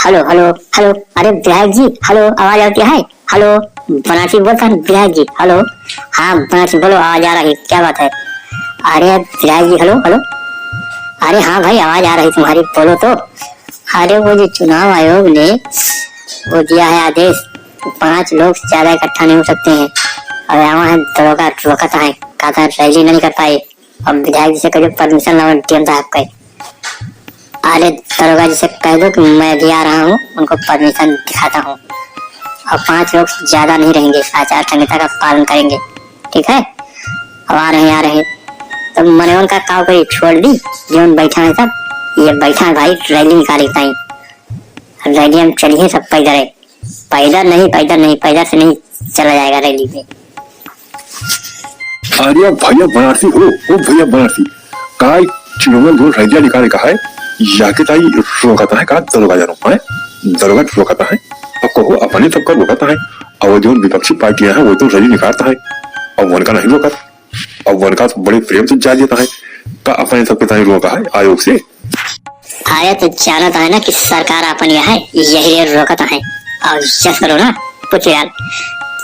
Hello hello hello. अरे विधायक जी hello, आवाज आती है? हेलो बनारसी बोलता है विधायक जी। हेलो हाँ बनारसी बोलो, आवाज आ रही है, क्या बात है? अरे विधायक जी हेलो हेलो। अरे हाँ भाई आवाज आ रही तुम्हारी, बोलो तो। अरे वो जो चुनाव आयोग ने वो दिया है आदेश, 5 लोग से ज्यादा इकट्ठा नहीं हो सकते हैं। और यहाँ है दरोगा रोकता है, कहता है रैली नहीं कर पाए। अब विधायक जी से कहो परमिशन लो डीएम साहब का। अरे दरोगा जी से कह दो कि मैं भी आ रहा हूँ, उनको परमिशन दिखाता हूँ। और 5 लोग ज्यादा नहीं रहेंगे, आचार संहिता का पालन करेंगे, ठीक है? अब आ रहे तो मनोहर का काव करी छोड़ दी, जो बैठा है सब ये बैठा है भाई, रैली निकाली ताई। रैली हम चलिए सब पैदल है, पैदल से नहीं चला जाएगा रैली में। अरे भैया बनारसी हो, ओ भैया बनारसी का चुनाव जो रैलियां निकाले का है, याके ताई रोकता है का दरोगा जानो है, दरोगा रोकता है और कहो अपने सबका रोकता है। और जो विपक्षी पार्टियां हैं वो तो रैली निकालता है और वन का नहीं रोका, और वन का बड़े प्रेम से जा देता है का अपने सबके ताई रोका है आयोग से। आया तो जानता है ना कि सरकार अपन है यही रोकता है। और जस करो ना पुचियाल,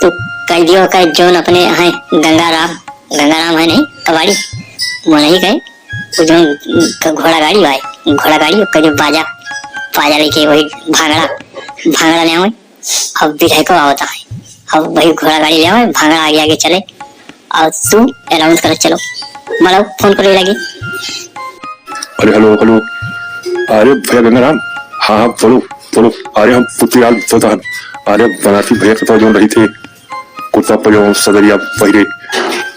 तो कह दियो का जोन अपने है गंगाराम है नहीं कबाड़ी, वो नहीं कहे वो जो घोड़ा गाड़ी भाई, घोड़ा गाड़ी का जो बाजा लेके वही भांगड़ा ले आवे। अब विधायक को आवता है, अब वही घोड़ा गाड़ी ले आवे, भांगड़ा आगे आगे चले और तू अनाउंस कर चलो, मतलब फोन करे लगी। अरे हेलो हेलो, अरे भैया गंगाराम, हाँ हाँ बोलो। अरे हम पुतलाल बोलता है। अरे बनारसी भैया तो जो रही थे कुर्ता पजामा सदरिया पहिरे,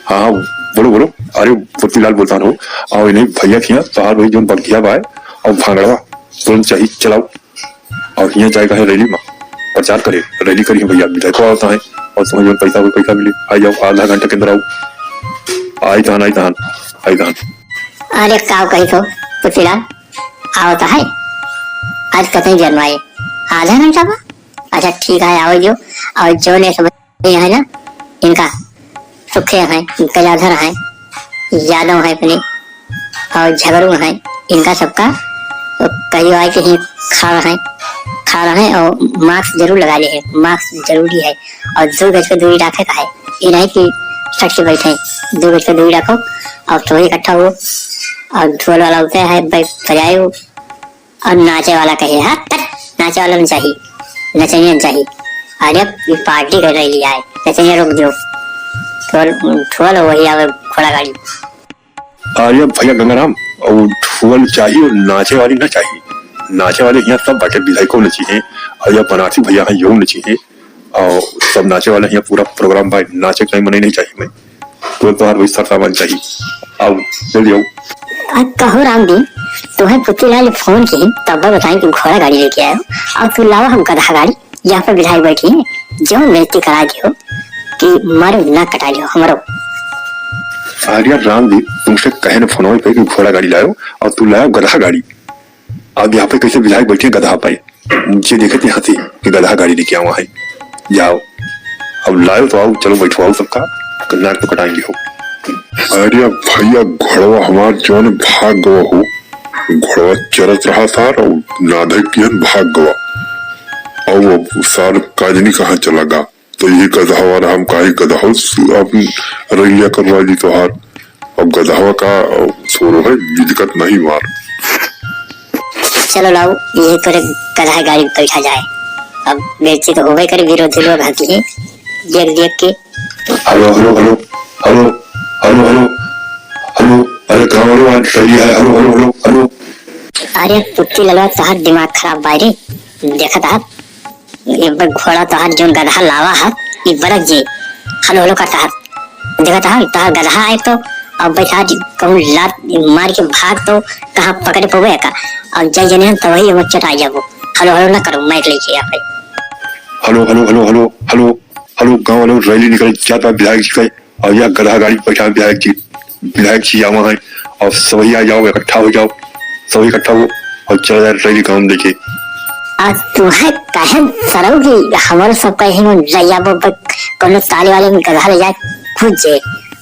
हाँ बोलो। अरे पुतलाल बोलता हूँ, और इन्हें भैया किया तोहार वही जो बगिया बा और भांगड़वा तुरंत चाहिए चलाओ। और यहाँ जाएगा है रैली में प्रचार करे, रैली करिए भैया, विधायक को आता है और समझ में पैसा मिले, आई जाओ आधा घंटे के अंदर आओ। आई तहन। अरे काव कही तो पुतलाल आवता है, आज कतई जन्माए आधा घंटा बा। अच्छा ठीक है आओ जो, और जो ने सब है ना इनका सुखे हैं, गजाधर हैं, यादव है अपने और झगड़ू हैं, इनका सबका तो कहीं आए कहीं खा रहे हैं और मास्क जरूर लगा लिए, मास्क जरूरी है। और 2 गज की दूरी रखे का है, ये नहीं कि सट से बैठे, 2 गज की दूरी रखो और तो इकट्ठा हो। और ढोल वाला होता है बजाए और नाचे वाला कहे हाँ नाचे वाला नहीं चाहिए, नचनिया चाहिए। अरे ये पार्टी कर रही है, नचनिया रुक जाओ, ढोल वही आवे घोड़ा गाड़ी। अरे भैया गंगाराम, और ढोल चाहिए और नाचे वाली ना चाहिए, नाचे वाले यहाँ सब बाटे विधायकों ने चाहिए और यह बनारसी भैया है योग ने चाहिए और सब नाचे वाले यहाँ पूरा प्रोग्राम भाई, नाचे कहीं मने नहीं चाहिए मैं तो वही सब सामान चाहिए। आओ जल्दी आओ। कहो राम जी, तुम्हें पुतलाल फोन की तब बताएं कि घोड़ा गाड़ी लेके आयो और तू लाओ हम गधा गाड़ी। यहाँ पे विधायक बैठी है, जो बेइज्जती करा दियो कि मारो ना कटा लियो हमारो। अरे राम जी, तुमसे कहे न फोन पे कि घोड़ा गाड़ी लाओ और तू लाओ गधा गाड़ी। अब यहाँ पे कैसे विधायक बैठे गधा पाए, मुझे देखे थे हंसी कि गधा गाड़ी लेके आओ है। जाओ अब लाओ तो आओ, चलो बैठवाओ सबका, नाक तो कटाएंगे हो। अरे भैया घोड़वा हमार जौन भाग गवा हो, घोड़वा चरत रहा था और नाधे कियन भाग गवा और वो सार काजनी कहाँ चला गा, तो ये गधावा रहा, हम काहे गधाओ अब रैलिया करवा दी तोहार। अब गधावा का छोरो है, दिक्कत नहीं मार। चलो लाओ ये करे गधा गाड़ी बैठा जाए, अब बेइज्जती तो हो गई करे, विरोधी लोग हंसी है देख के। Hello hello hello hello hello hello hello, अरे कहाँ वालों आज रैली है, हेलो हेलो हेलो हेलो। अरे पुत्ती लगा तहार दिमाग खराब बायरे, देखा था ये घोड़ा तहार जो गधा लावा है ये बरक जी हेलो हेलो करता है, देखा था तहार गधा आए तो अब बैठा कहूँ लात मार के भाग तो कहाँ पकड़े पवे का, और जय जने तो वही वो चटा जाबो। हेलो हेलो ना करो, माइक लेके यहाँ पे। Hello hello hello hello hello hello, गाँव वालों रैली निकल जाता विधायक जी का और यह गधा गाड़ी बैठा विधायक जी आवा है और सभी आ जाओ, इकट्ठा हो जाओ, सभी इकट्ठा हो और चला जाए रैली काम देखे। आज तुम्हें कहे सरोगी हमारे सब कहीं जया कोनो ताले वाले में गधा ले जाए खुद जे,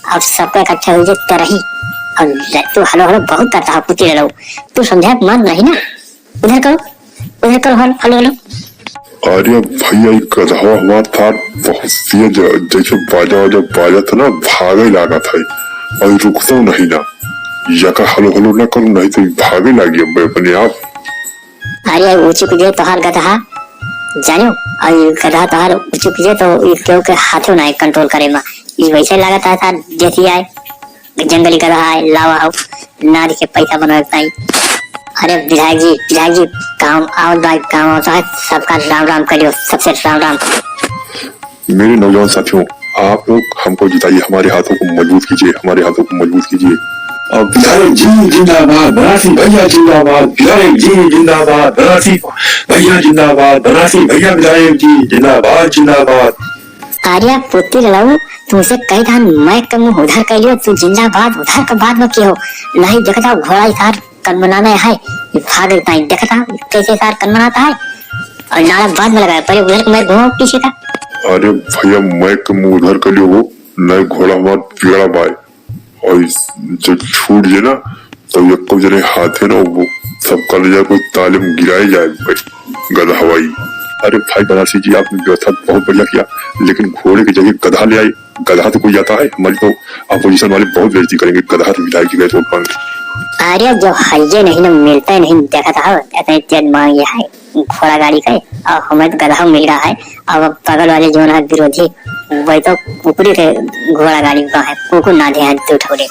अब सबका इकट्ठा हो जाए तरही। और तू हेलो हेलो बहुत करता है पुती ले लो, तू समझा मान नहीं ना, उधर करो उधर करो हेलो हेलो हेलो। अरे भैया ये गधा हमारा था बहुत तेज, जैसे बाजा वाजा बाजा था ना भागे लगा था और रुकता नहीं ना, यका हलो हलो ना करो नहीं तो भागे लगी अब अपने आप। अरे ऊंची कुजे तोहार गधा जानो, और ये गधा तोहार ऊंची कुजे तो ये क्यों के हाथों ना कंट्रोल करे मा, ये वैसे लगता था जैसी आए जंगली गधा आए लावा हो ना दिखे पैसा बनवाता है। अरे विधायक जी काम आओ भाई काम होता है, सबका राम राम करियो, सबसे राम राम। मेरे नौजवान साथियों, आप लोग हमको जिताइए, हमारे हाथों को मजबूत कीजिए, हमारे हाथों को मजबूत कीजिए। अब विधायक जी जिंदाबाद, बनारसी भैया जिंदाबाद, विधायक जी जिंदाबाद, बनारसी भैया जिंदाबाद, बनारसी भैया विधायक जी जिंदाबाद जिंदाबाद। आर्या पुत्री लड़ाऊ तुमसे कई धान मैं कम उधर कर लियो, तू जिंदाबाद उधर का बात मत कियो, नहीं देखता घोड़ा सार कन बनाना है, ये भाग देता है, देखता कैसे सार कन बनाता है और नारा बाद में लगाया, पहले उधर मैं घूमो पीछे का। अरे भैया मैं कम उधर कर लियो वो नए घोड़ा हमारा पीड़ा बाय और जो छूट जाए ना तो ये को जरे हाथ है ना वो सबका ले जाए कोई तालीम गिराए जाए भाई गधा हवाई। अरे भाई बनारसी जी आपने व्यवस्था बहुत बढ़िया किया, लेकिन घोड़े की जगह गधा ले आए, गधा तो कोई जाता है, हमारी तो अपोजिशन वाले बहुत बेइज्जती करेंगे, गधा तो विधायक जी गए वोट मांगे। अरे जो हइये नहीं ना मिलता नहीं, देखा था इतने तेज मांगे है घोड़ा गाड़ी का, और हमें तो गधा मिल रहा है, अब बगल वाले जो है विरोधी वही तो कुकुरी के घोड़ा गाड़ी का है, कुकुर ना ध्यान तो उठौले।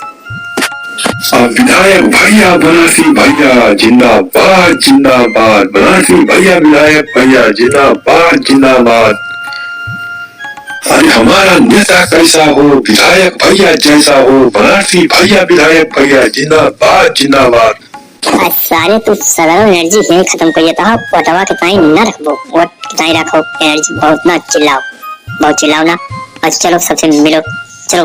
विधायक भैया बनारसी भैया जिंदाबाद जिंदाबाद, बनारसी भैया विधायक भैया जिंदाबाद जिंदाबाद। अरे हमारा नेता कैसा हो, विधायक भैया जैसा हो, बनारसी भैया विधायक भैया जिंदाबाद जिंदाबाद। सारे तू सगरो एनर्जी यही खत्म कर देता है, पटवा के ताई न रखबो, वोट ताई रखो, एनर्जी बहुत ना चिल्लाओ, बहुत चिल्लाओ ना। अच्छा चलो सबसे मिलो, चलो।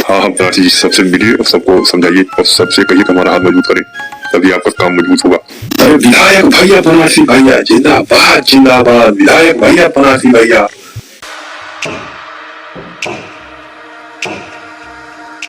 हाँ हम बनारसी जी सबसे मिलिए और सबको समझाइए और सबसे कहिए कि हमारा हाथ मजबूत करें, तभी आपका काम मजबूत होगा। अरे विधायक भैया बनारसी भैया जिंदाबाद जिंदाबाद, विधायक भैया बनारसी भैया।